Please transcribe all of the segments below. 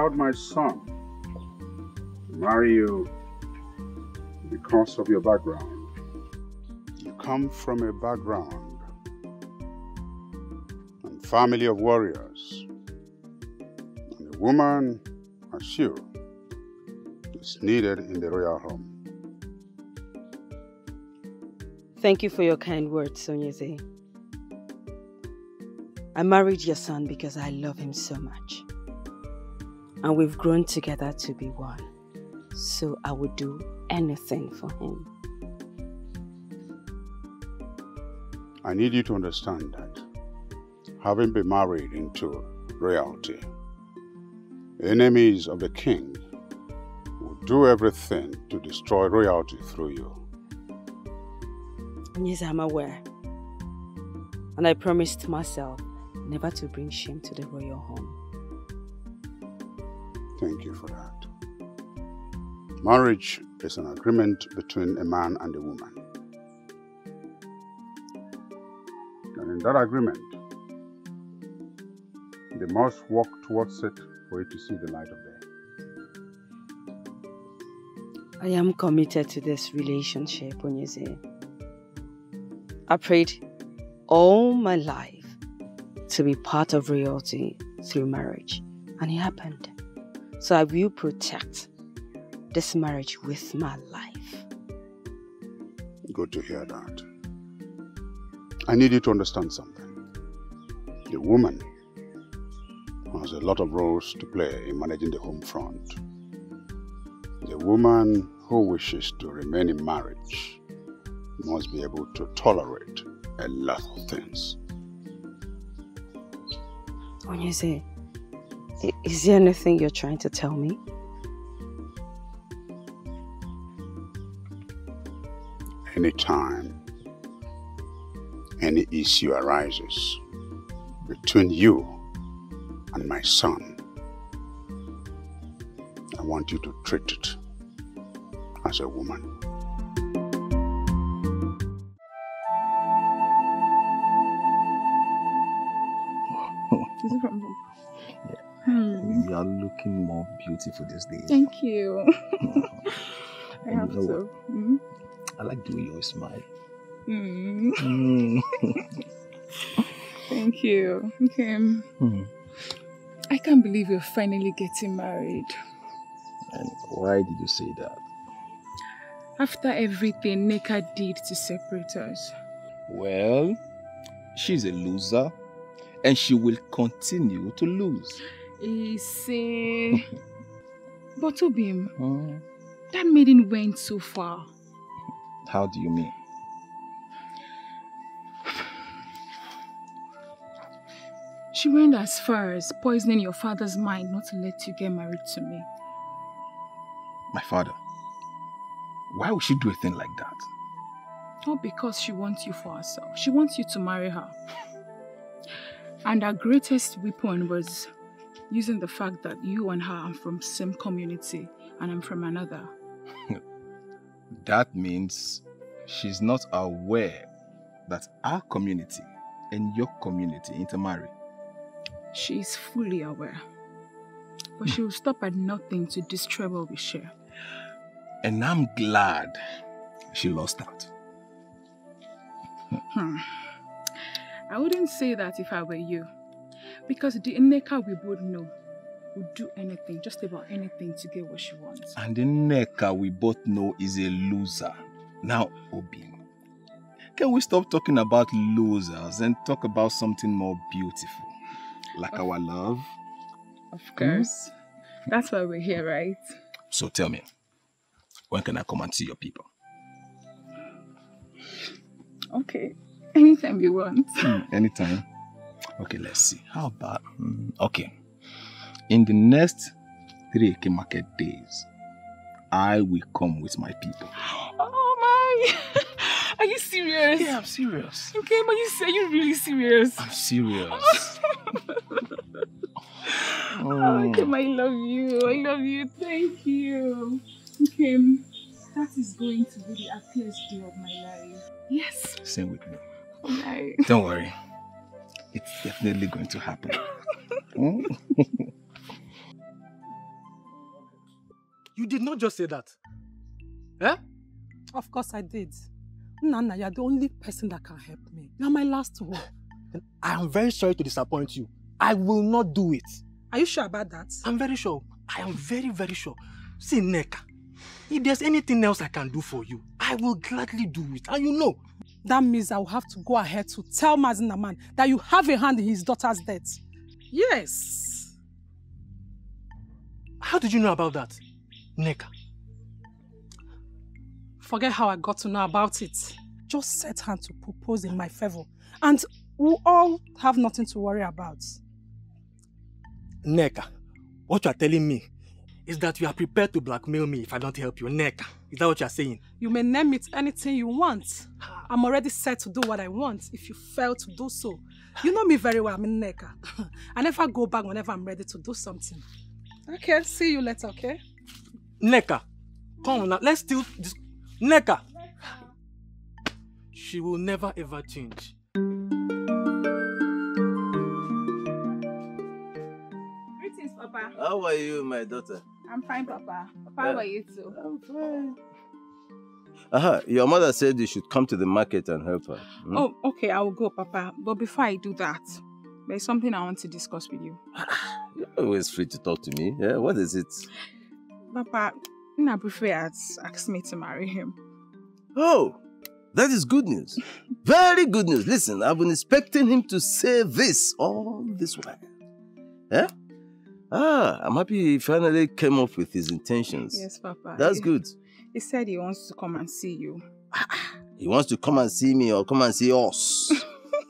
allowed my son to marry you because of your background. You come from a background and family of warriors. And a woman as you is needed in the royal home. Thank you for your kind words, Ugezu. I married your son because I love him so much. And we've grown together to be one. So I would do anything for him. I need you to understand that having been married into royalty, enemies of the king will do everything to destroy royalty through you. Yes, I'm aware. And I promised myself never to bring shame to the royal home. Thank you for that. Marriage is an agreement between a man and a woman. And in that agreement, they must work towards it for it to see the light of day. I am committed to this relationship, Ugezu. I prayed all my life to be part of royalty through marriage, and it happened. So I will protect this marriage with my life. Good to hear that. I need you to understand something. The woman has a lot of roles to play in managing the home front. The woman who wishes to remain in marriage must be able to tolerate a lot of things. Ugezu, is there anything you're trying to tell me? Anytime any issue arises between you and my son, I want you to treat it as a woman. Is it from home? Yeah. You are looking more beautiful these days. Thank you. I have you know to. I like the way you always smile. Thank you. Okay. I can't believe you're finally getting married. And why did you say that? After everything Neka did to separate us. Well, she's a loser and she will continue to lose. Esin. But Obim, that maiden went so far. How do you mean? She went as far as poisoning your father's mind not to let you get married to me. My father? Why would she do a thing like that? Not because she wants you for herself. She wants you to marry her. And her greatest weapon was using the fact that you and her are from the same community and I'm from another. That means she's not aware that our community and your community intermarry. She is fully aware. But she will stop at nothing to destroy what we share. And I'm glad she lost out. I wouldn't say that if I were you. Because the Neka we both know would do anything, just about anything to get what she wants. And the Neka we both know is a loser. Now, Obi, can we stop talking about losers and talk about something more beautiful? Like our love? Of course. That's why we're here, right? So tell me, when can I come and see your people? Okay. Anytime you want. Anytime? Okay, let's see. How about... okay. In the next 3 Eke market days, I will come with my people. Oh my! Are you serious? Yeah, I'm serious. Okay, but you say you're really serious. I'm serious. Okay, I love you. I love you. Thank you. Okay, that is going to be the happiest day of my life. Yes. Same with me. Right. Don't worry. It's definitely going to happen. You did not just say that. Eh? Of course I did. Nana, you're the only person that can help me. You're my last hope. I am very sorry to disappoint you. I will not do it. Are you sure about that? I'm very sure. I am very, very sure. See, Neka, if there's anything else I can do for you, I will gladly do it. And you know. That means I will have to go ahead to tell Mazinaman that you have a hand in his daughter's death. Yes. How did you know about that, Neka? Forget how I got to know about it. Just set hand to propose in my favor. And we'll all have nothing to worry about. Neka, what you are telling me is that you are prepared to blackmail me if I don't help you. Neka, is that what you are saying? You may name it anything you want. I'm already set to do what I want if you fail to do so. You know me very well, I'm in Neka. I never go back whenever I'm ready to do something. Okay, see you later, okay? Neka, come on now, let's still... Neka! She will never ever change. Greetings, Papa. How are you, my daughter? I'm fine, Papa. Papa, how are you too? I'm fine. Your mother said you should come to the market and help her. Hmm? Oh, okay, I will go, Papa. But before I do that, there's something I want to discuss with you. You're always free to talk to me. Yeah, what is it? Papa, Nabufe has asked me to marry him. Oh, that is good news. Very good news. Listen, I've been expecting him to say this all this while. Yeah? I'm happy he finally came up with his intentions. Yes, Papa. That's good. He said he wants to come and see you. He wants to come and see me or come and see us.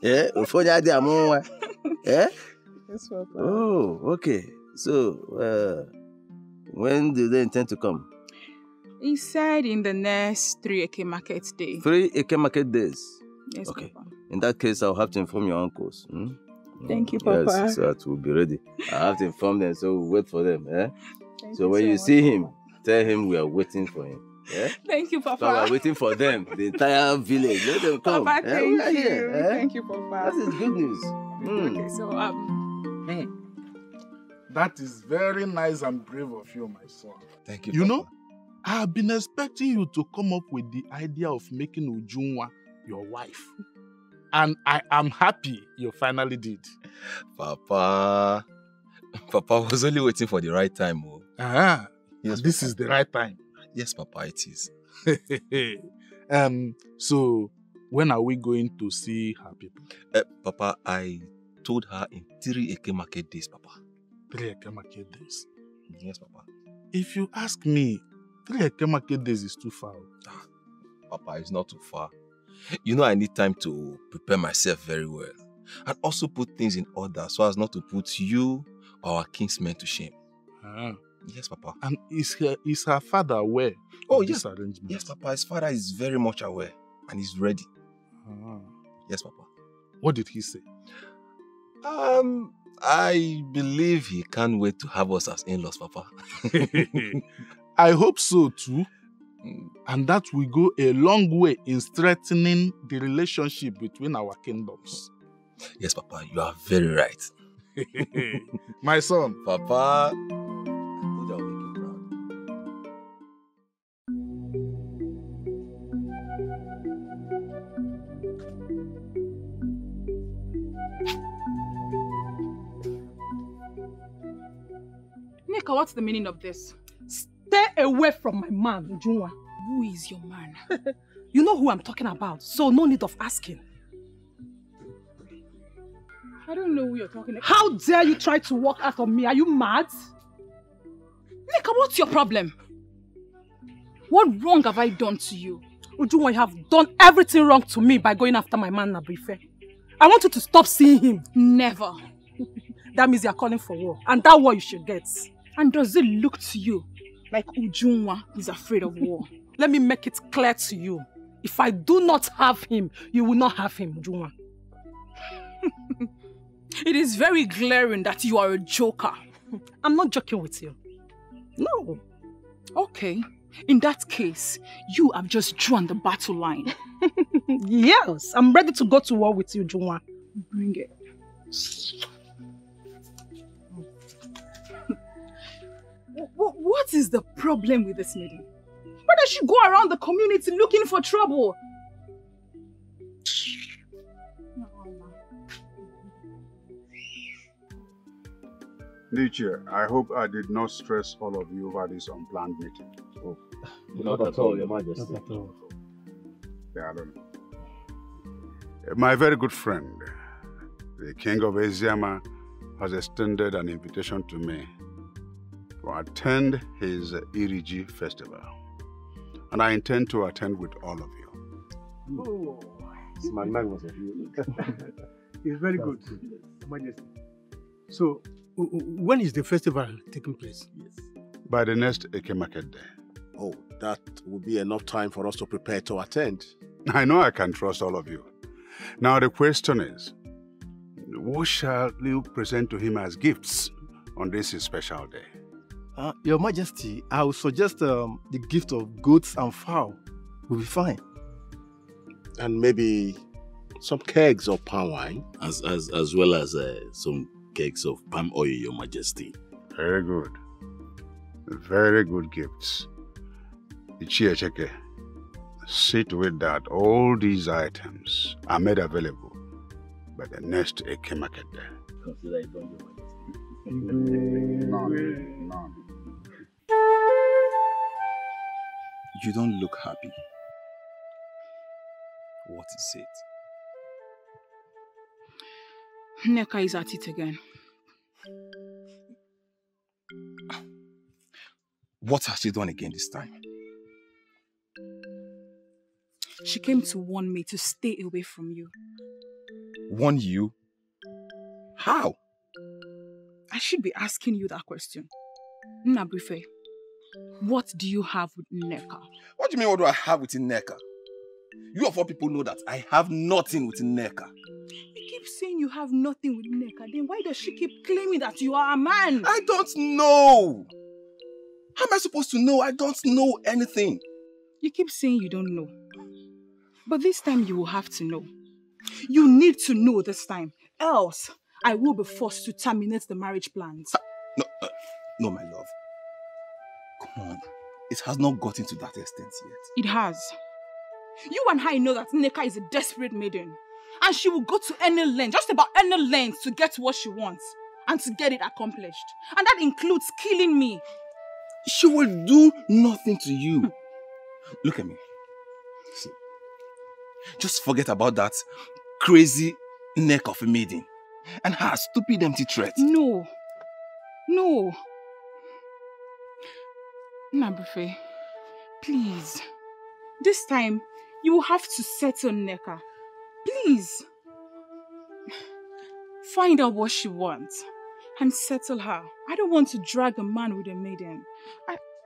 Yeah? Yeah? Yes, Papa. Oh, okay. So, when do they intend to come? He said in the next 3 Eke market day. 3 Eke market days? Yes, okay. Papa. In that case, I'll have to inform your uncles. Hmm? Thank you, Papa. Yes, so that we'll be ready. I have to inform them, so we'll wait for them. Eh? So when you see him, tell him we are waiting for him. Yeah? Thank you, Papa. So we're waiting for them, the entire village. Let them come. Papa, thank you. Here, eh? Thank you, Papa. That is good news. Okay, so That is very nice and brave of you, my son. Thank you, You Papa. know, I have been expecting you to come up with the idea of making Ujunwa your wife. And I am happy you finally did. Papa was only waiting for the right time. Oh. Yes, this is the right time. Yes, Papa, it is. So, when are we going to see her people? Papa, I told her in 3 Eke market days, Papa. 3 Eke market days? Yes, Papa. If you ask me, 3 Eke market days is too far. Papa, it's not too far. You know I need time to prepare myself very well. And also put things in order so as not to put you or our kinsmen to shame. Yes, Papa. And is her father aware of this arrangement? Yes, Papa. His father is very much aware and he's ready. Yes, Papa. What did he say? I believe he can't wait to have us as in-laws, Papa. I hope so too. And that will go a long way in strengthening the relationship between our kingdoms. Yes, Papa, you are very right. My son. Papa. Nika, what's the meaning of this? Stay away from my man, Ujunwa. Who is your man? You know who I'm talking about, so no need of asking. I don't know who you're talking about. How dare you try to walk out on me? Are you mad? Nika, what's your problem? What wrong have I done to you? Ujunwa, you have done everything wrong to me by going after my man, Nabrife. I want you to stop seeing him. Never. That means you're calling for war. And that war you should get. And does it look to you like Ujunwa is afraid of war? Let me make it clear to you. If I do not have him, you will not have him, Ujunwa. It is very glaring that you are a joker. I'm not joking with you. No. Okay. In that case, you have just drawn the battle line. Yes, I'm ready to go to war with you, Ujunwa. Bring it. What is the problem with this maiden? Why does she go around the community looking for trouble? Uche, I hope I did not stress all of you over this unplanned meeting. Oh, not at all, Your Majesty. Not at all. Yeah, I don't know. My very good friend, the King of Eziama, has extended an invitation to me to attend his Iriji festival. And I intend to attend with all of you. Oh, it's magnificent. It's very good, Your Majesty. So, when is the festival taking place? Yes. By the next Eke Market Day. Oh, that will be enough time for us to prepare to attend. I know I can trust all of you. Now the question is, what shall you present to him as gifts on this special day? Your Majesty, I would suggest the gift of goats and fowl will be fine. And maybe some kegs of palm wine. As well as some kegs of palm oil, Your Majesty. Very good. Very good gifts. Ichie, see to it that all these items are made available by the next Eke Market Day. Consider it done, Your Majesty. None. You don't look happy. What is it? Nneka is at it again. What has she done again this time? She came to warn me to stay away from you. Warn you? How? I should be asking you that question. Nnabrife, what do you have with Nneka? What do you mean, what do I have with Nneka? You of all people know that I have nothing with Nneka. You keep saying you have nothing with Nneka, then why does she keep claiming that you are a man? I don't know. How am I supposed to know? I don't know anything. You keep saying you don't know. But this time you will have to know. You need to know this time. Else, I will be forced to terminate the marriage plans. No, my love. Come on. It has not gotten to that extent yet. It has. You and I know that Nneka is a desperate maiden. And she will go to any length, just about any length, to get what she wants. And to get it accomplished. And that includes killing me. She will do nothing to you. Look at me. See. Just forget about that crazy neck of a maiden. And her stupid empty threat. No. No. Nnabrife, please. This time, you will have to settle Nneka. Please. Find out what she wants. And settle her. I don't want to drag a man with a maiden.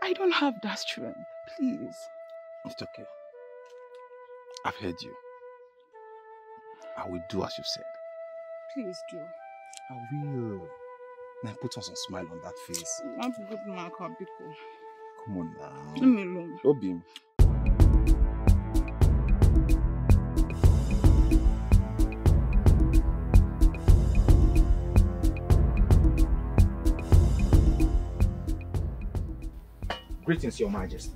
I don't have that strength. Please. It's okay. I've heard you. I will do as you said. Please do. I will. Now put on some smile on that face. I want to go to my car, Biko. Come on now. Leave me alone. Obim. Greetings, Your Majesty.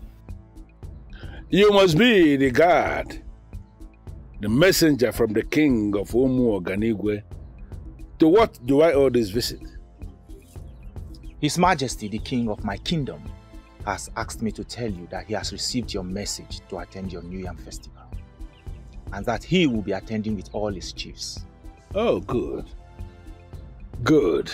You must be the guard, the messenger from the king of Umu Oganigwe. To what do I owe this visit? His Majesty, the king of my kingdom, has asked me to tell you that he has received your message to attend your New Yam festival, and that he will be attending with all his chiefs. Oh, good. Good.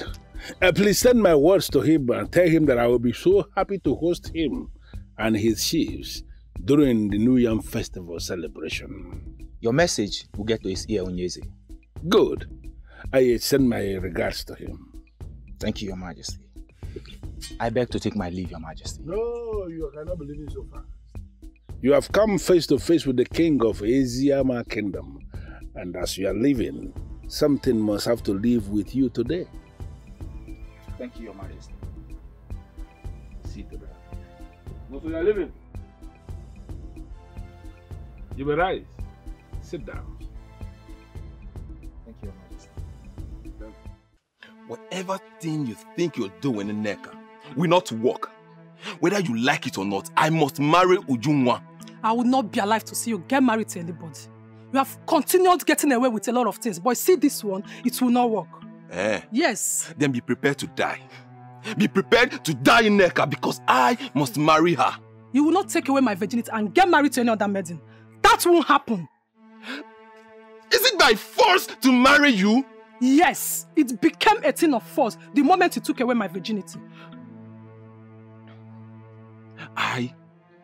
Please send my words to him and tell him that I will be so happy to host him and his chiefs during the New Yam festival celebration. Your message will get to his ear, Ugezu. Good. I send my regards to him. Thank you, Your Majesty. I beg to take my leave, Your Majesty. No, you cannot believe it so fast. You have come face to face with the king of Eziama Kingdom, and as you are leaving, something must have to leave with you today. Thank you, Your Majesty. See to that. So you are leaving. You may rise. Sit down. Thank you, Your Majesty. Whatever thing you think you're doing in Nneka will not work. Whether you like it or not, I must marry Ujunwa. I will not be alive to see you get married to anybody. You have continued getting away with a lot of things, but see this one, it will not work. Yes. Then be prepared to die. Be prepared to die in Neka because I must marry her. You will not take away my virginity and get married to any other maiden. That won't happen. Is it by force to marry you? Yes, it became a thing of force the moment you took away my virginity. I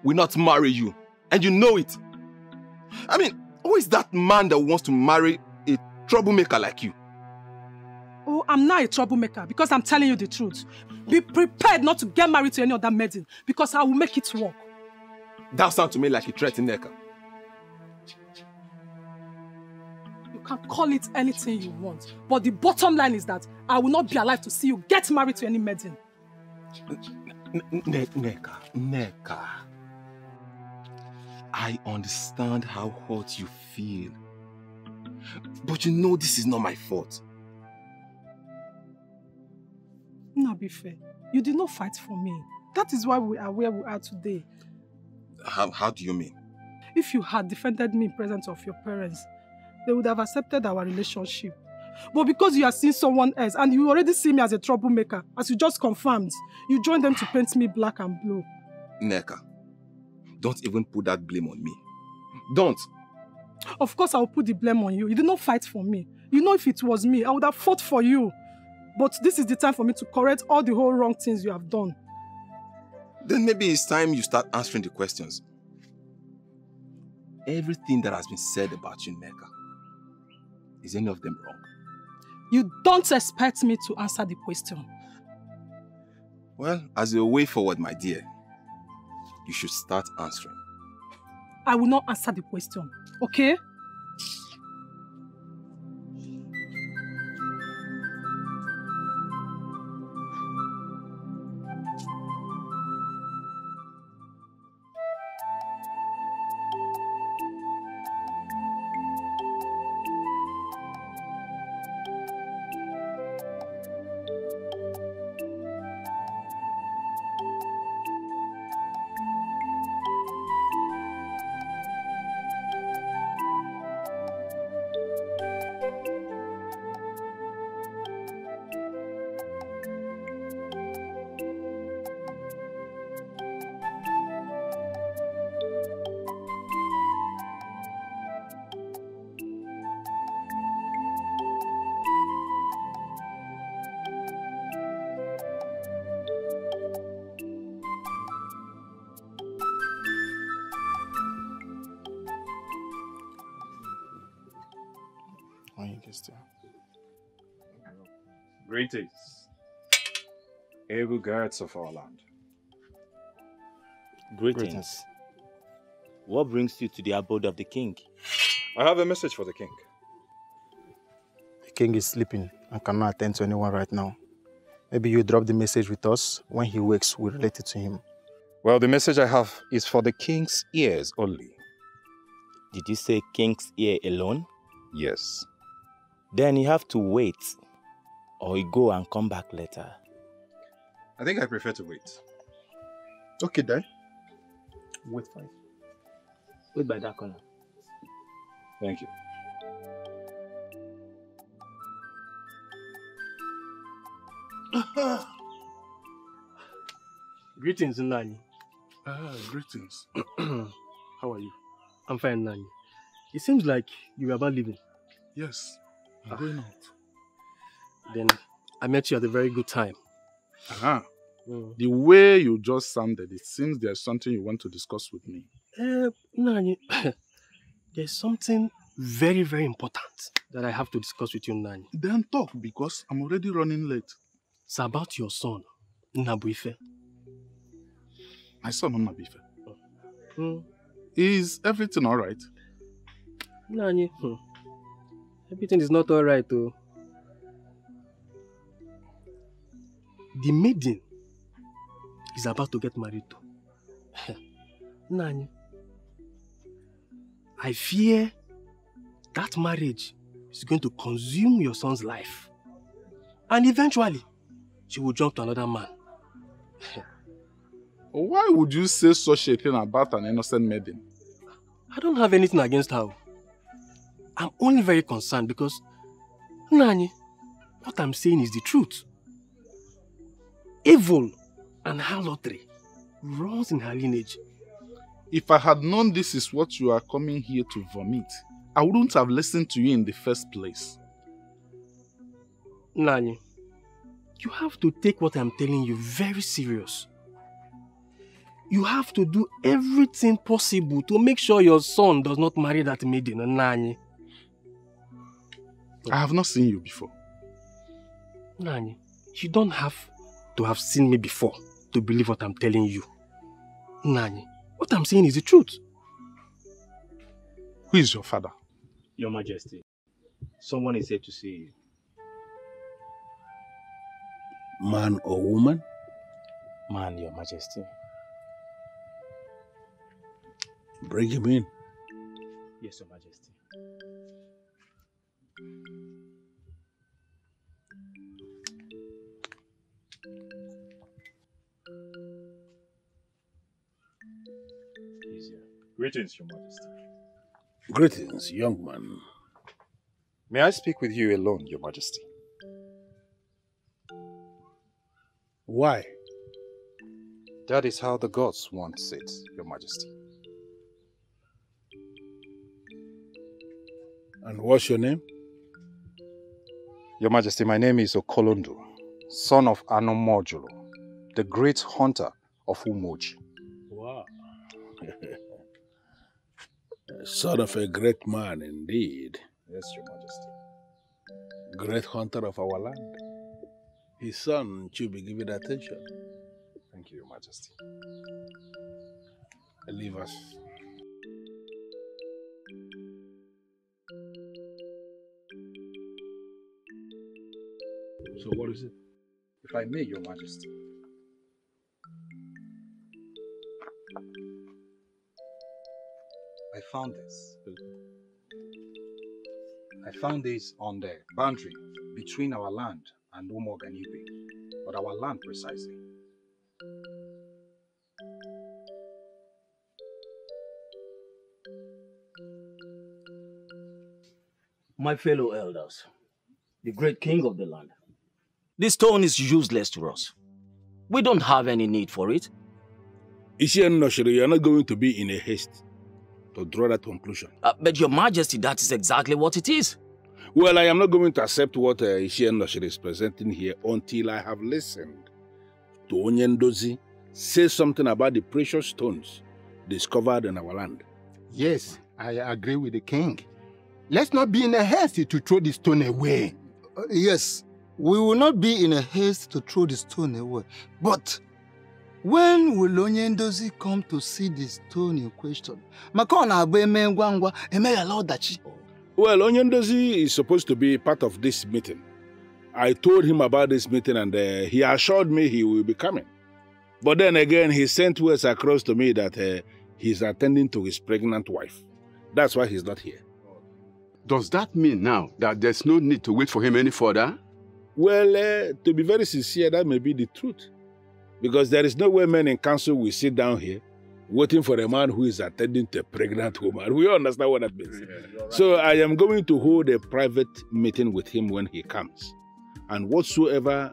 will not marry you, and you know it. I mean, who is that man that wants to marry a troublemaker like you? Oh, I'm not a troublemaker because I'm telling you the truth. Be prepared not to get married to any other maiden because I will make it work. That sounds to me like a threat in Neka. You can call it anything you want, but the bottom line is that I will not be alive to see you get married to any maiden. Neka. I understand how hurt you feel. But you know this is not my fault. No, be fair. You did not fight for me. That is why we are where we are today. How do you mean? If you had defended me in presence of your parents, they would have accepted our relationship. But because you have seen someone else and you already see me as a troublemaker, as you just confirmed, you joined them to paint me black and blue. Neka, don't even put that blame on me. Don't. Of course I will put the blame on you. You did not fight for me. You know if it was me, I would have fought for you. But this is the time for me to correct all the whole wrong things you have done. Then maybe it's time you start answering the questions. Everything that has been said about you, Neka, is any of them wrong? You don't expect me to answer the question. Well, as a way forward, my dear, you should start answering. I will not answer the question, okay? Greetings, able guards of our land. Greetings. What brings you to the abode of the king? I have a message for the king. The king is sleeping and cannot attend to anyone right now. Maybe you drop the message with us. When he wakes, we'll relate it to him. Well, the message I have is for the king's ears only. Did you say king's ear alone? Yes. Then you have to wait, or you go and come back later. I think I prefer to wait. Okay, then. Wait fine. Wait by that corner. Thank you. Greetings, Nani. Greetings. How are you? I'm fine, Nani. It seems like you're about leaving. Yes, I'm going out. Then I met you at a very good time. The way you just sounded, it seems there's something you want to discuss with me. Nani, there's something very, very important that I have to discuss with you, Nani. Then talk, because I'm already running late. It's about your son, Nnabuife. My son, Nnabuife. Is everything all right? Nani, everything is not all right, though. The maiden is about to get married to. Nani, I fear that marriage is going to consume your son's life. And eventually, she will jump to another man. Why would you say such a thing about an innocent maiden? I don't have anything against her. I'm only very concerned because, Nani, what I'm saying is the truth. Evil and harlotry runs in her lineage. If I had known this is what you are coming here to vomit, I wouldn't have listened to you in the first place. Nani, you have to take what I'm telling you very serious. You have to do everything possible to make sure your son does not marry that maiden, Nani. I have not seen you before. Nani, you don't have to have seen me before to believe what I'm telling you. Nani, what I'm saying is the truth. Who is your father? Your Majesty, someone is here to see you. Man or woman? Man, Your Majesty. Bring him in. Yes, Your Majesty. Greetings, Your Majesty. Greetings, young man. May I speak with you alone, Your Majesty? Why? That is how the gods want it, Your Majesty. And what's your name? Your Majesty, my name is Okolondo, son of Anomojulo, the great hunter of Umoji. Wow. Son of a great man indeed. Yes, Your Majesty. Great hunter of our land. His son should be given attention. Thank you, Your Majesty. Leave us. So what is it? If I may, Your Majesty. I found this. I found this on the boundary between our land and Umoganibe, but our land precisely. My fellow elders, the great king of the land, this stone is useless to us. We don't have any need for it. Esin Noshiri, you are not going to be in a haste to draw that conclusion. But Your Majesty, that is exactly what it is. Well, I am not going to accept what Esin Noshiri is presenting here until I have listened to Onyendozi say something about the precious stones discovered in our land. Yes, I agree with the king. Let's not be in a haste to throw the stone away. Yes, we will not be in a haste to throw the stone away. But when will Onyendozi come to see the stone in question? Well, Onyendozi is supposed to be part of this meeting. I told him about this meeting and he assured me he will be coming. But then again, he sent words across to me that he's attending to his pregnant wife. That's why he's not here. Does that mean now that there's no need to wait for him any further? Well, to be very sincere, that may be the truth. Because there is no way men in council will sit down here waiting for a man who is attending to a pregnant woman. We understand what that means. Yeah, right. So I am going to hold a private meeting with him when he comes. And whatsoever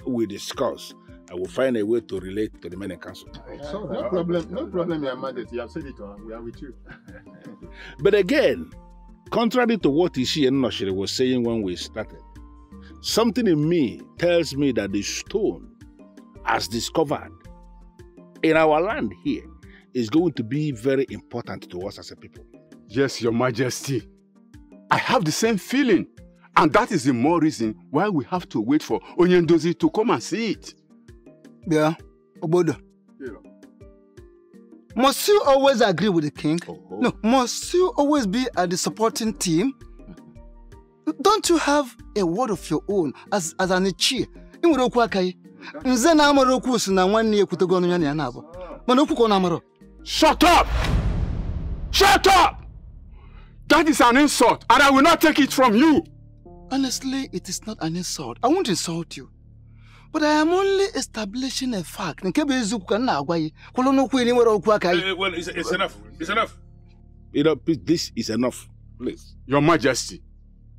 we discuss, I will find a way to relate to the men in council. So, no problem, Your Majesty. You have said it all. We are with you. But again, contrary to what Esin Noshiri was saying when we started, something in me tells me that the stone, as discovered in our land here, is going to be very important to us as a people. Yes, Your Majesty. I have the same feeling. And that is the more reason why we have to wait for Onyendozi to come and see it. Yeah, Obodo. Yeah. Must you always agree with the king? No, must you always be at the supporting team? Don't you have a word of your own as an Ichi? Shut up! Shut up! That is an insult, and I will not take it from you. Honestly, it is not an insult. I won't insult you. But I am only establishing a fact. Well, it's enough. It's enough. This is enough. Please. Your Majesty,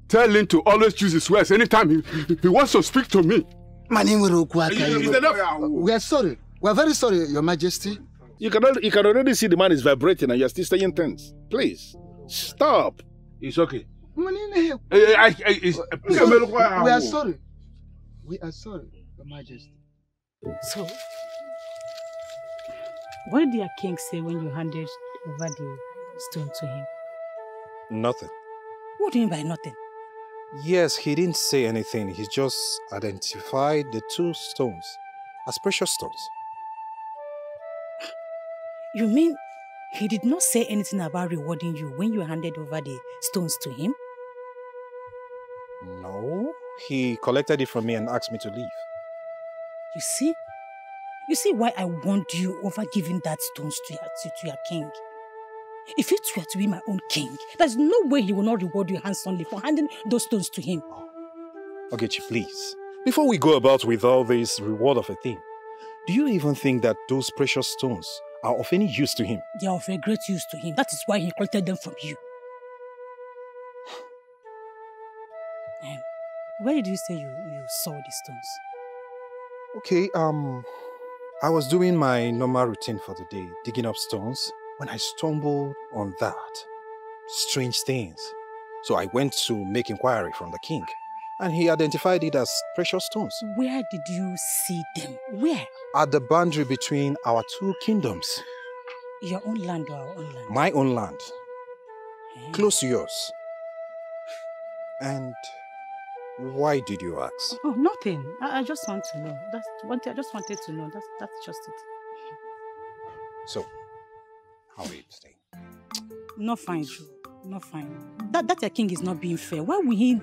tell him to always choose his words anytime he wants to speak to me. It's enough. We are sorry. We are very sorry, Your Majesty. You can already see the man is vibrating and you're still staying tense. Please, stop. It's okay. We are sorry. We are sorry, Your Majesty. So, what did your king say when you handed over the stone to him? Nothing. What do you mean by nothing? Yes, he didn't say anything. He just identified the 2 stones as precious stones. You mean he did not say anything about rewarding you when you handed over the stones to him? No, he collected it from me and asked me to leave. You see? You see why I warned you over giving that stones to your king? If it were to be my own king, there's no way he will not reward you handsomely for handing those stones to him. Ugechi, please. Before we go about with all this reward of a thing, do you even think that those precious stones are of any use to him? They are of a great use to him. That is why he collected them from you. Where did you say you saw these stones? Okay, I was doing my normal routine for the day, digging up stones, when I stumbled on that. Strange things. So I went to make inquiry from the king, and he identified it as precious stones. Where did you see them? Where? At the boundary between our 2 kingdoms. Your own land or our own land? My own land. Close to yours. And why did you ask? Oh, nothing. I just want to know. I just wanted to know. That's just it. So, how are you today? Not fine, Joe. Not fine. That your king is not being fair. Why will he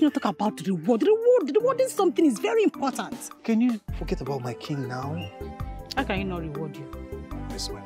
not talk about the reward? Rewarding something is very important. Can you forget about my king now? How can he not reward you? This way.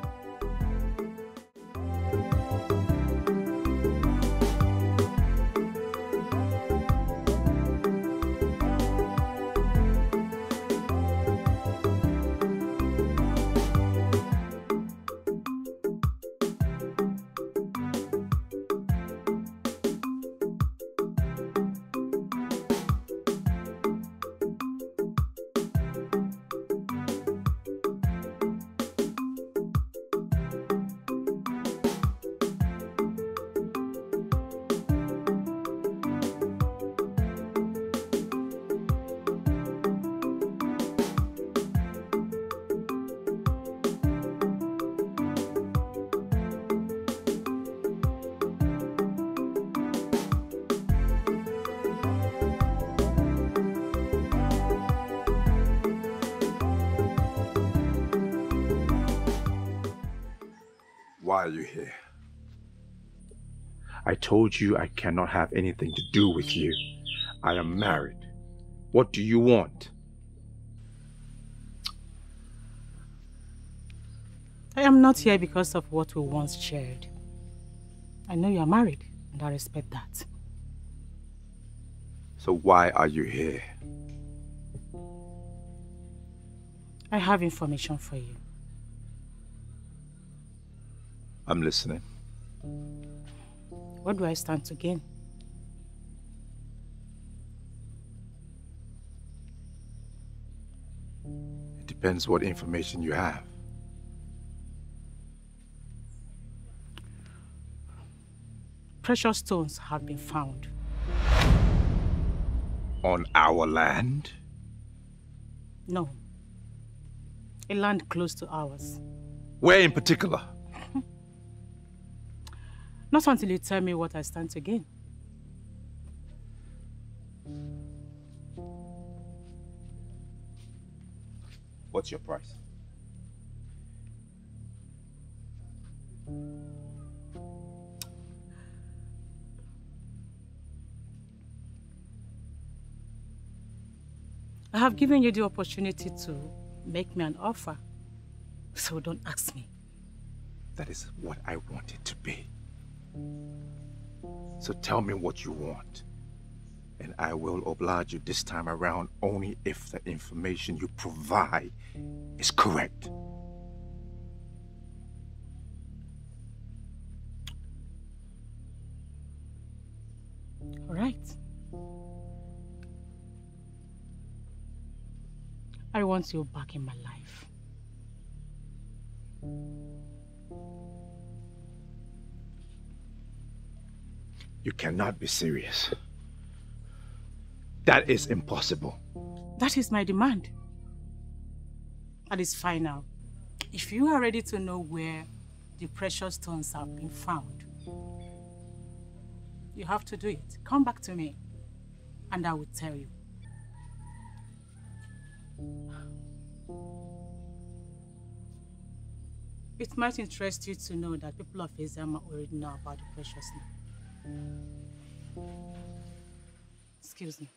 Why are you here? I told you I cannot have anything to do with you. I am married. What do you want? I am not here because of what we once shared. I know you are married, and I respect that. So why are you here? I have information for you. I'm listening. What do I stand to gain? It depends what information you have. Precious stones have been found. On our land? No. A land close to ours. Where in particular? Not until you tell me what I stand to gain. What's your price? I have given you the opportunity to make me an offer, so don't ask me. That is what I want it to be. So tell me what you want, and I will oblige you this time around only if the information you provide is correct. All right. I want you back in my life. You cannot be serious. That is impossible. That is my demand. And it's final. If you are ready to know where the precious stones have been found, you have to do it. Come back to me, and I will tell you. It might interest you to know that people of Ezama already know about the precious stone. Excuse me.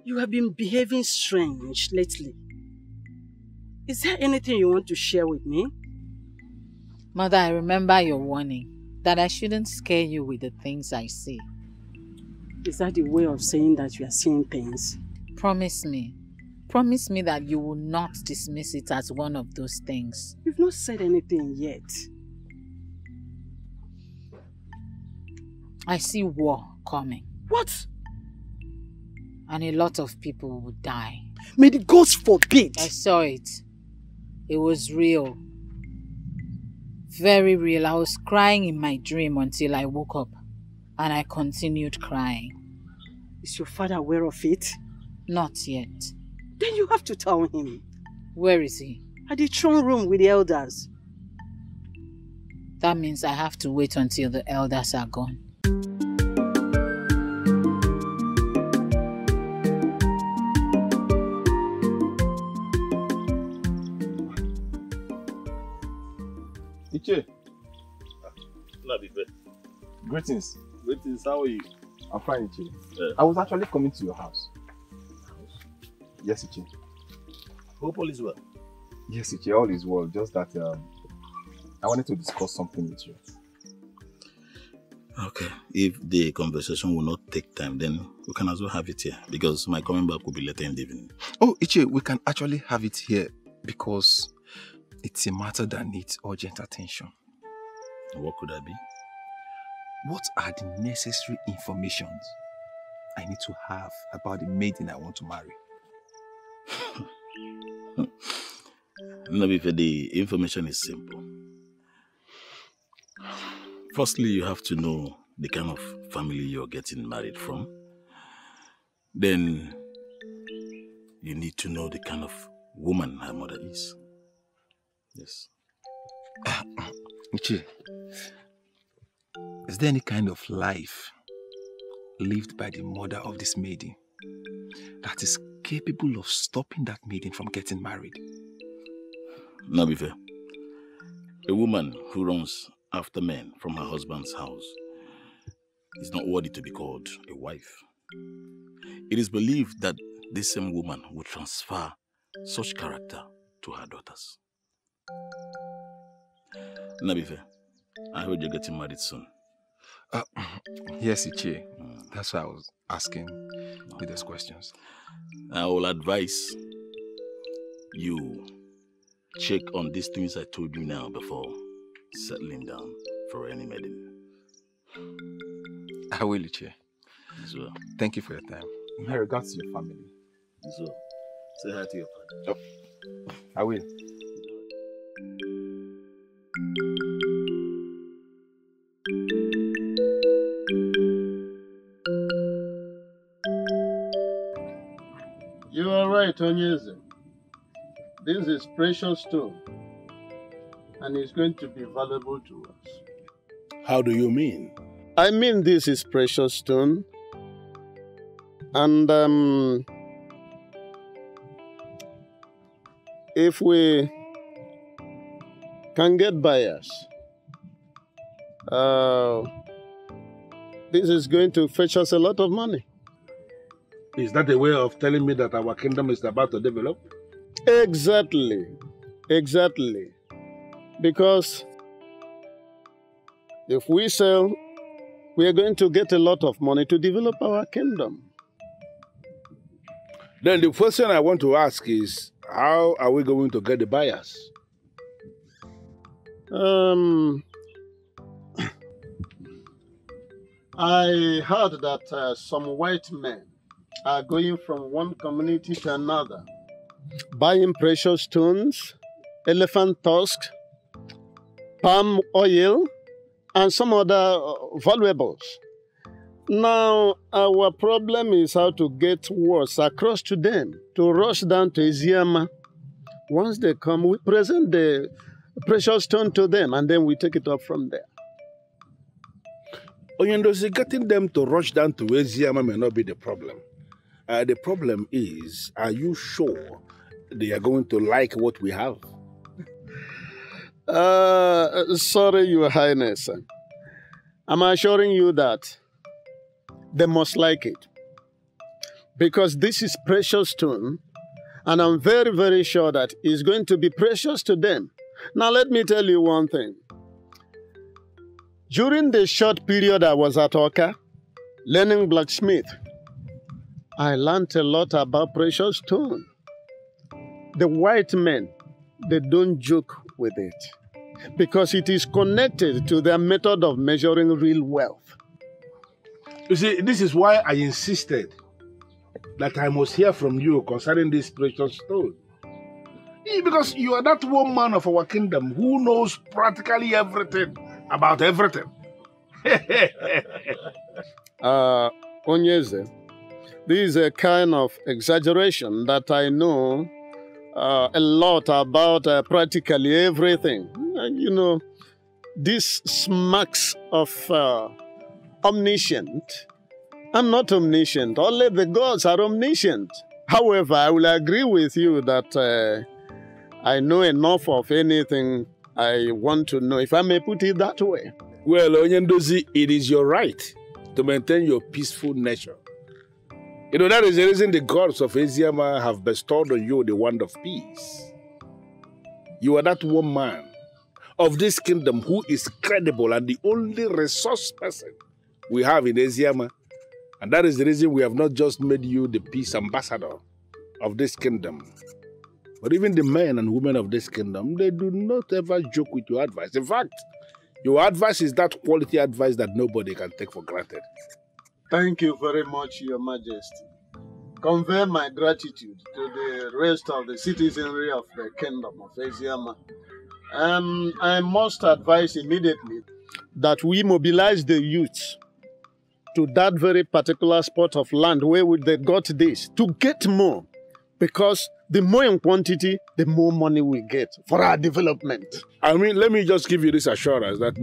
You have been behaving strange lately. Is there anything you want to share with me? Mother, I remember your warning that I shouldn't scare you with the things I see. Is that the way of saying that you are seeing things? Promise me. Promise me that you will not dismiss it as one of those things. You've not said anything yet. I see war coming. What? And a lot of people will die. May the gods forbid! I saw it. It was real. Very real. I was crying in my dream until I woke up. And I continued crying. Is your father aware of it? Not yet. Then you have to tell him. Where is he? At the throne room with the elders. That means I have to wait until the elders are gone. Uche. Greetings. Greetings, how are you? I'm fine, Uche. I was actually coming to your house. Yes, Uche. Hope all is well. Yes, Uche, all is well. Just that I wanted to discuss something with you. Okay. If the conversation will not take time, then we can as well have it here. Because my coming back will be later in the evening. Oh, Uche, we can actually have it here because it's a matter that needs urgent attention. What could that be? What are the necessary information I need to have about the maiden I want to marry? Maybe the information is simple. Firstly, you have to know the kind of family you're getting married from. Then, you need to know the kind of woman her mother is. Yes. Uche, is there any kind of life lived by the mother of this maiden that is capable of stopping that maiden from getting married? Now be fair. A woman who runs after men from her husband's house is not worthy to be called a wife. It is believed that this same woman will transfer such character to her daughters. Nabife, I heard you're getting married soon. Yes, Uche. That's why I was asking with those questions. I will advise you check on these things I told you now before settling down for any maiden. I will, Uche. So, thank you for your time. My regards to your family. So, say hi to your father. Oh, I will. You are right, Ugezu. This is precious stone, and it's going to be valuable to us. How do you mean? I mean this is precious stone, and if we can get buyers, this is going to fetch us a lot of money. Is that a way of telling me that our kingdom is about to develop? Exactly. Exactly. Because if we sell, we are going to get a lot of money to develop our kingdom. Then the question I want to ask is, how are we going to get the buyers? I heard that some white men are going from one community to another, buying precious stones, elephant tusks, palm oil, and some other valuables. Now, our problem is how to get words across to them, to rush down to Eziama. Once they come, we present the precious stone to them, and then we take it up from there. Onyendozi, getting them to rush down to Eziama may not be the problem. The problem is, are you sure they are going to like what we have? Sorry, Your Highness. I'm assuring you that they must like it. Because this is precious stone, and I'm very, very sure that it's going to be precious to them. Now, let me tell you one thing. During the short period I was at Oka, learning blacksmith, I learned a lot about precious stone. The white men, they don't joke with it because it is connected to their method of measuring real wealth. You see, this is why I insisted that I must hear from you concerning this precious stone. Because you are that one man of our kingdom who knows practically everything about everything. Ugezu, this is a kind of exaggeration that I know a lot about practically everything. You know, this smacks of omniscient. I'm not omniscient. Only the gods are omniscient. However, I will agree with you that I know enough of anything I want to know, if I may put it that way. Well, Onyendozi, it is your right to maintain your peaceful nature. You know, that is the reason the gods of Eziama have bestowed on you the wand of peace. You are that one man of this kingdom who is credible and the only resource person we have in Eziama. And that is the reason we have not just made you the peace ambassador of this kingdom, but even the men and women of this kingdom, they do not ever joke with your advice. In fact, your advice is that quality advice that nobody can take for granted. Thank you very much, Your Majesty. Convey my gratitude to the rest of the citizenry of the kingdom of Eziama. I must advise immediately that we mobilize the youth to that very particular spot of land where they got this, to get more. Because the more in quantity, the more money we get for our development. I mean, let me just give you this assurance that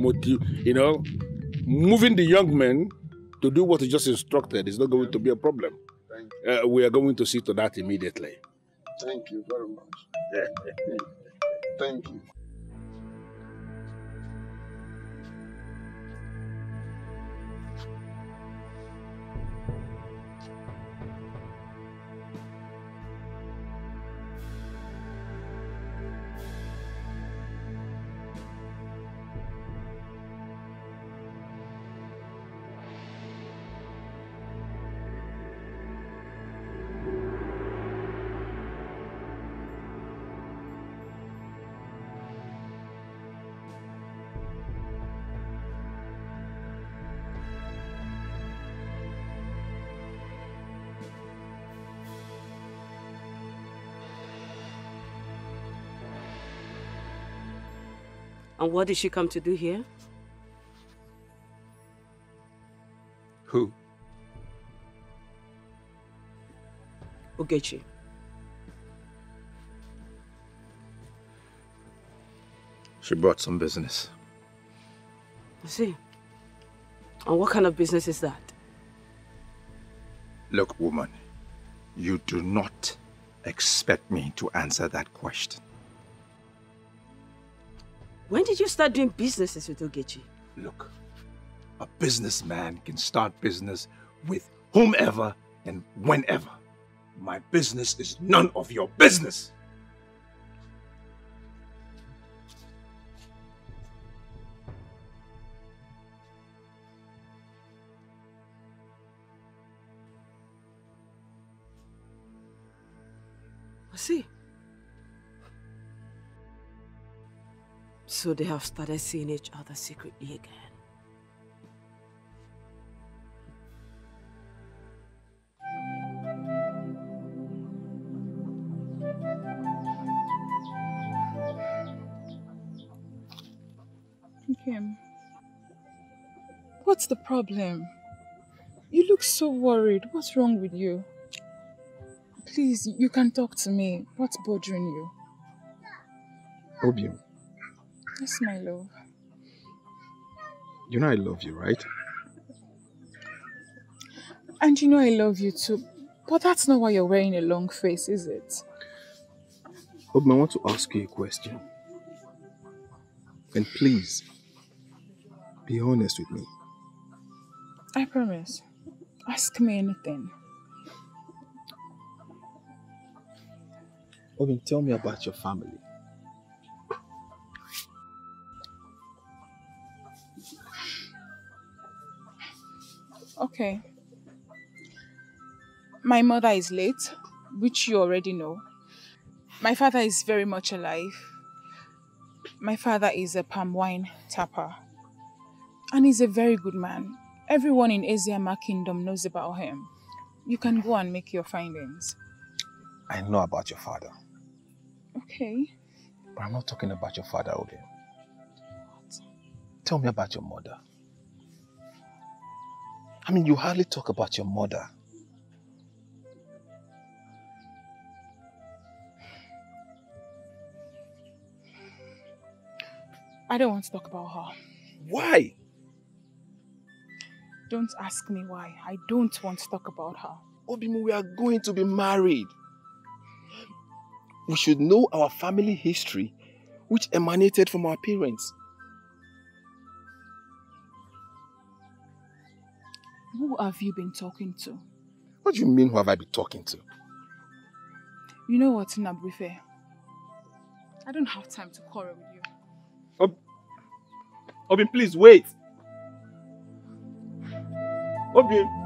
moving the young men to do what you just instructed is not going to be a problem. Thank you. We are going to see to that immediately. Thank you very much. Thank you. And what did she come to do here? Who? Ugechi. She brought some business. I see. And what kind of business is that? Look, woman, you do not expect me to answer that question. When did you start doing businesses with Ugezu? Look, a businessman can start business with whomever and whenever. My business is none of your business. I see. So they have started seeing each other secretly again. Kim, what's the problem? You look so worried. What's wrong with you? Please, you can talk to me. What's bothering you? Obium, Yes, my love. you know I love you, right? And you know I love you too. But that's not why you're wearing a long face, is it? Obium, I want to ask you a question. And please, be honest with me. I promise. Ask me anything. Obium, tell me about your family. Okay. My mother is late, which you already know. My father is very much alive. My father is a palm wine tapper. And he's a very good man. Everyone in Eziama Kingdom knows about him. You can go and make your findings. I know about your father. Okay. But I'm not talking about your father, Obium. Tell me about your mother. I mean, you hardly talk about your mother. I don't want to talk about her. Why? Don't ask me why. I don't want to talk about her. Obimu, we are going to be married. We should know our family history, which emanated from our parents. Who have you been talking to? What do you mean, who have I been talking to? You know what, Nabrife? I don't have time to quarrel with you. Obimu, please wait. Obimu.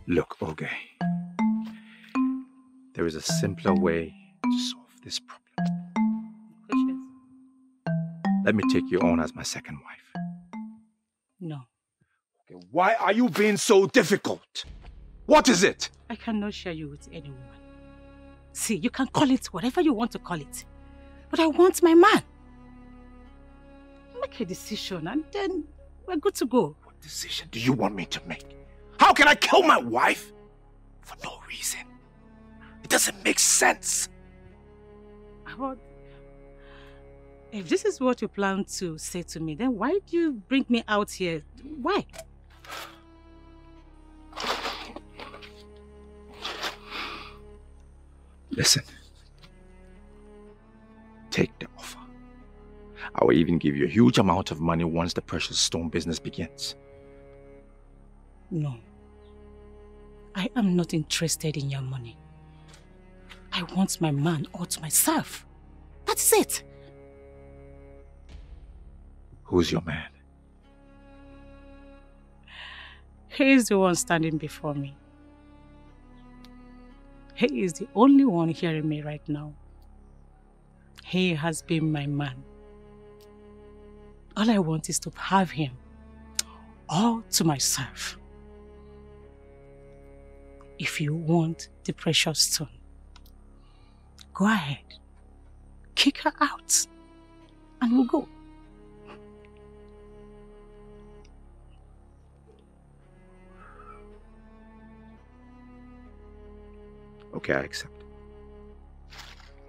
Look, Oge, there is a simpler way to solve this problem. Let me take you on as my second wife. No. Okay, why are you being so difficult? What is it? I cannot share you with anyone. See, you can call it whatever you want to call it. But I want my man. Make a decision and then we're good to go. decision do you want me to make? How can I kill my wife for no reason? It doesn't make sense. But if this is what you plan to say to me, then why do you bring me out here? Why? Listen. Take the offer. I will even give you a huge amount of money once the precious stone business begins. No. I am not interested in your money. I want my man all to myself. That's it. Who's your man? He is the one standing before me. He is the only one hearing me right now. He has been my man. All I want is to have him all to myself. If you want the precious stone, go ahead, kick her out, and we'll go. Okay, I accept.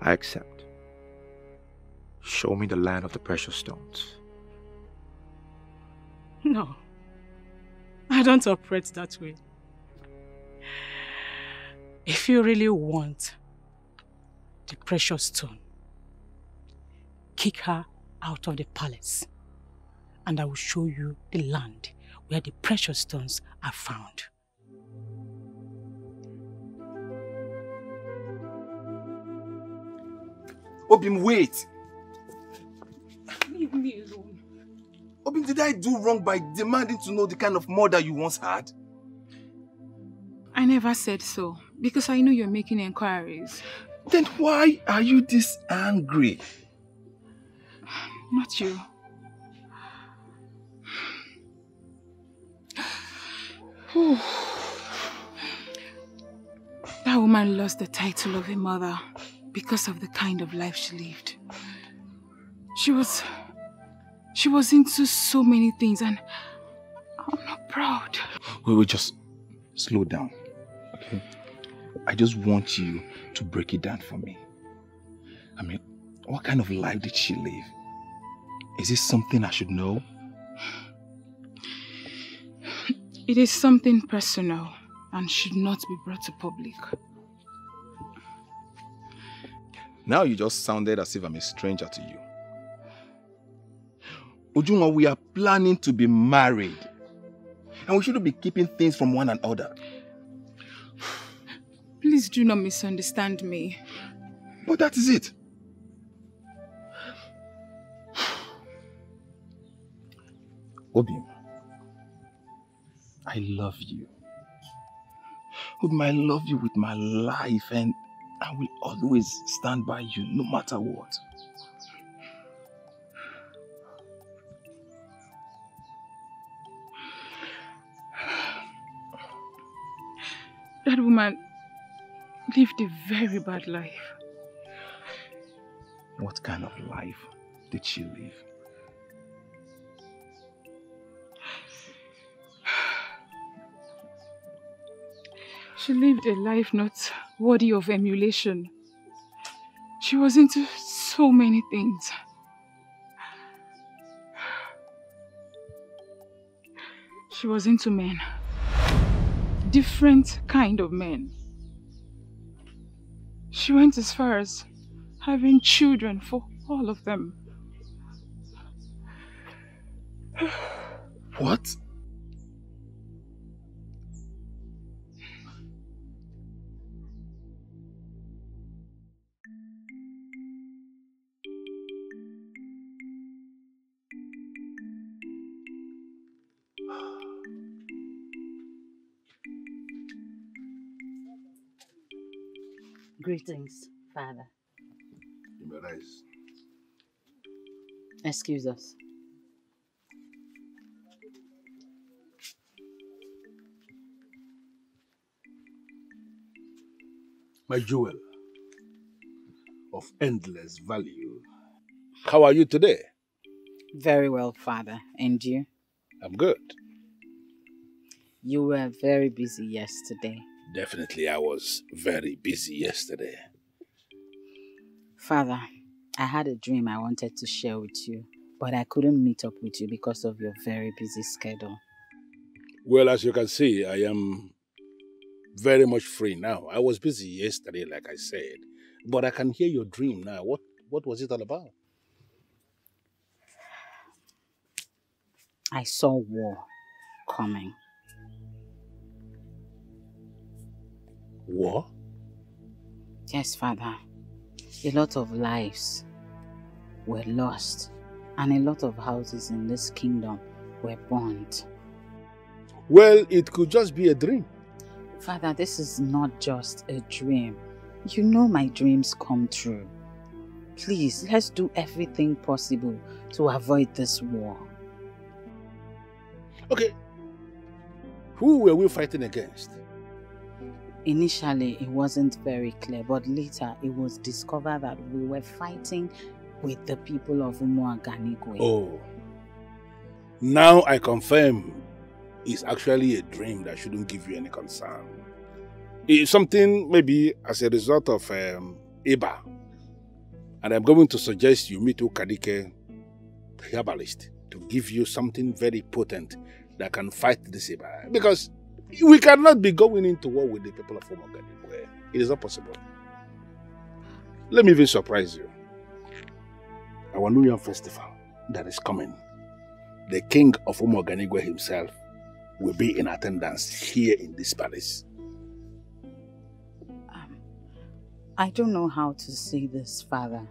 I accept. Show me the land of the precious stones. No, I don't operate that way. If you really want the precious stone, kick her out of the palace, and I will show you the land where the precious stones are found. Obim, wait! Leave me alone. Obim, did I do wrong by demanding to know the kind of mother you once had? I never said so, because I know you're making inquiries. Then why are you this angry? Not you. That woman lost the title of a mother because of the kind of life she lived. She was into so many things, and I'm not proud. We will just slow down, okay? I just want you to break it down for me. I mean, what kind of life did she live? Is this something I should know? It is something personal and should not be brought to public. Now you just sounded as if I'm a stranger to you. Ujunwa, we are planning to be married. And we shouldn't be keeping things from one another. Please do not misunderstand me. But that is it. Obim, I love you. Obim, I love you with my life, and I will always stand by you no matter what. That woman lived a very bad life. What kind of life did she live? She lived a life not worthy of emulation. She was into so many things. She was into men. Different kind of men. She went as far as having children for all of them. What? Greetings, Father. You may rise. Excuse us. My jewel of endless value. How are you today? Very well, Father. And you? I'm good. You were very busy yesterday. Definitely, I was very busy yesterday. Father, I had a dream I wanted to share with you, but I couldn't meet up with you because of your very busy schedule. Well, as you can see, I am very much free now. I was busy yesterday, like I said, but I can hear your dream now. What was it all about? I saw war coming. War? Yes, Father. A lot of lives were lost, and a lot of houses in this kingdom were burned. Well, it could just be a dream. Father, this is not just a dream. You know my dreams come true. Please, let's do everything possible to avoid this war. Okay. Who were we fighting against? Initially, it wasn't very clear, but later it was discovered that we were fighting with the people of Umuaganigwe. Oh. Now I confirm it's actually a dream that shouldn't give you any concern. It's something maybe as a result of Iba. And I'm going to suggest you meet Ukadike, herbalist, to give you something very potent that can fight this Iba. Because we cannot be going into war with the people of Umuaganigwe. It is not possible. Let me even surprise you. Our New Year festival that is coming, the king of Umuaganigwe himself will be in attendance here in this palace. I don't know how to say this, Father,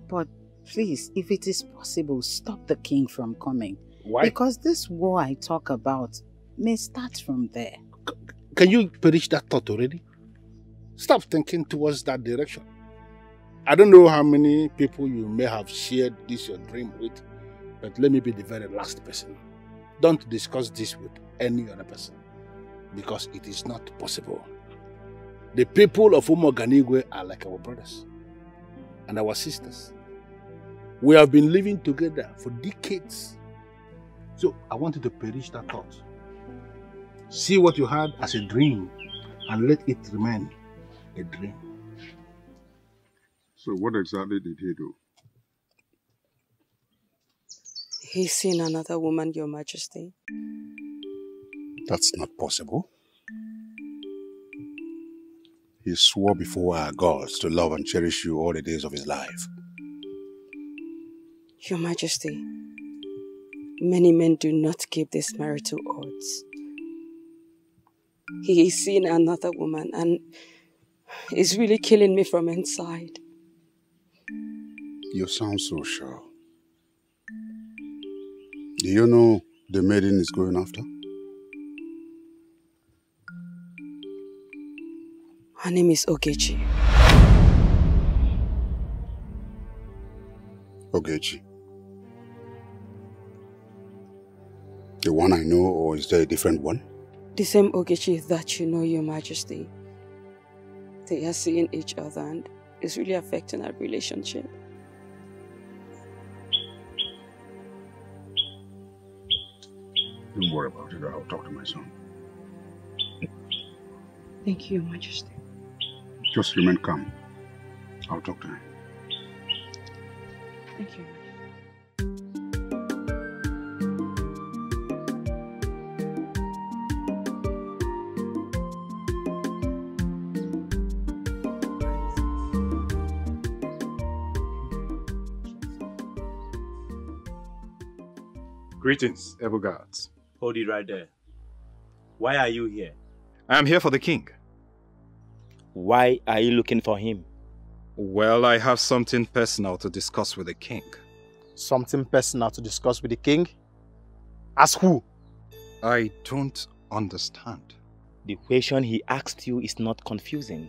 but please, if it is possible, stop the king from coming. Why? Because this war I talk about may start from there. Can you perish that thought already? Stop thinking towards that direction. I don't know how many people you may have shared this your dream with, but let me be the very last person. Don't discuss this with any other person, because it is not possible. The people of Umuaganigwe are like our brothers and our sisters. We have been living together for decades. So I want you to perish that thought. See what you had as a dream and let it remain a dream. So what exactly did he do? He's seen another woman, Your Majesty. That's not possible. He swore before our gods to love and cherish you all the days of his life. Your Majesty, many men do not keep these marital oaths. He is seeing another woman and is really killing me from inside. You sound so sure. Do you know the maiden is going after? Her name is Ugezu. Ugezu. The one I know, or is there a different one? The same Ugezu that you know, Your Majesty. They are seeing each other and it's really affecting our relationship. Don't worry about it. I'll talk to my son. Thank you, Your Majesty. Just remain calm. I'll talk to him. Thank you. Greetings, able guards. Hold it right there. Why are you here? I am here for the king. Why are you looking for him? Well, I have something personal to discuss with the king. Something personal to discuss with the king? As who? I don't understand. The question he asked you is not confusing.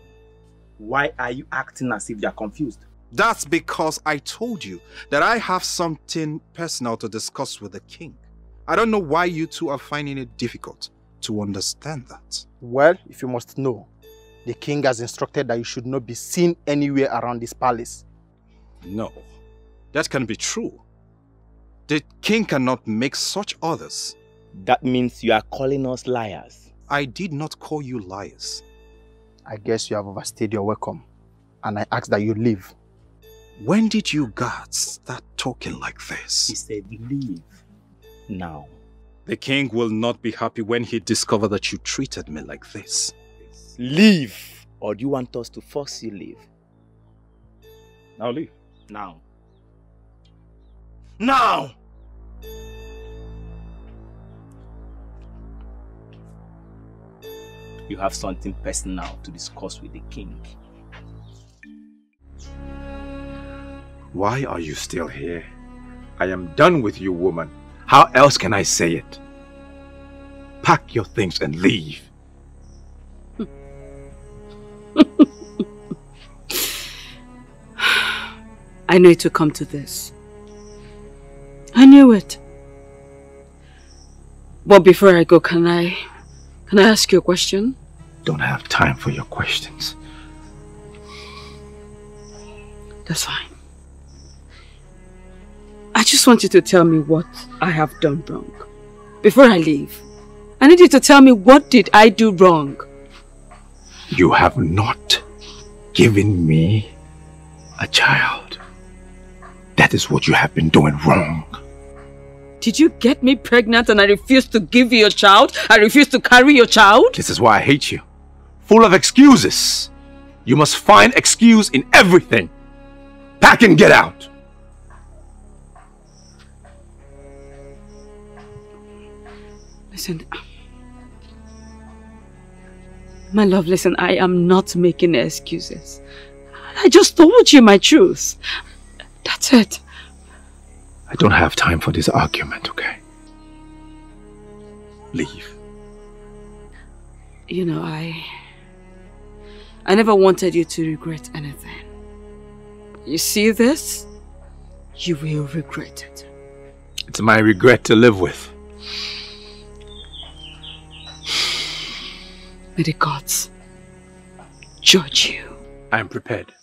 Why are you acting as if you are confused? That's because I told you that I have something personal to discuss with the king. I don't know why you two are finding it difficult to understand that. Well, if you must know, the king has instructed that you should not be seen anywhere around this palace. No, that can be true. The king cannot make such orders. That means you are calling us liars. I did not call you liars. I guess you have overstayed your welcome, and I ask that you leave. When did you guys start talking like this? He said leave. Now. The king will not be happy when he discovers that you treated me like this. Leave! Or do you want us to force you leave? Now leave. Now. Now! You have something personal to discuss with the king. Why are you still here? I am done with you, woman. How else can I say it? Pack your things and leave. I knew it would come to this. I knew it. But before I go, can I ask you a question? Don't have time for your questions. That's fine. I just want you to tell me what I have done wrong. Before I leave, I need you to tell me, what did I do wrong? You have not given me a child. That is what you have been doing wrong. Did you get me pregnant and I refused to give you a child? I refused to carry your child? This is why I hate you. Full of excuses. You must find excuse in everything. Pack and get out. Listen, my love, listen, I am not making excuses. I just told you my truth. That's it. I don't have time for this argument, okay? Leave. You know, I never wanted you to regret anything. You see this? You will regret it. It's my regret to live with. May the gods judge you. I am prepared.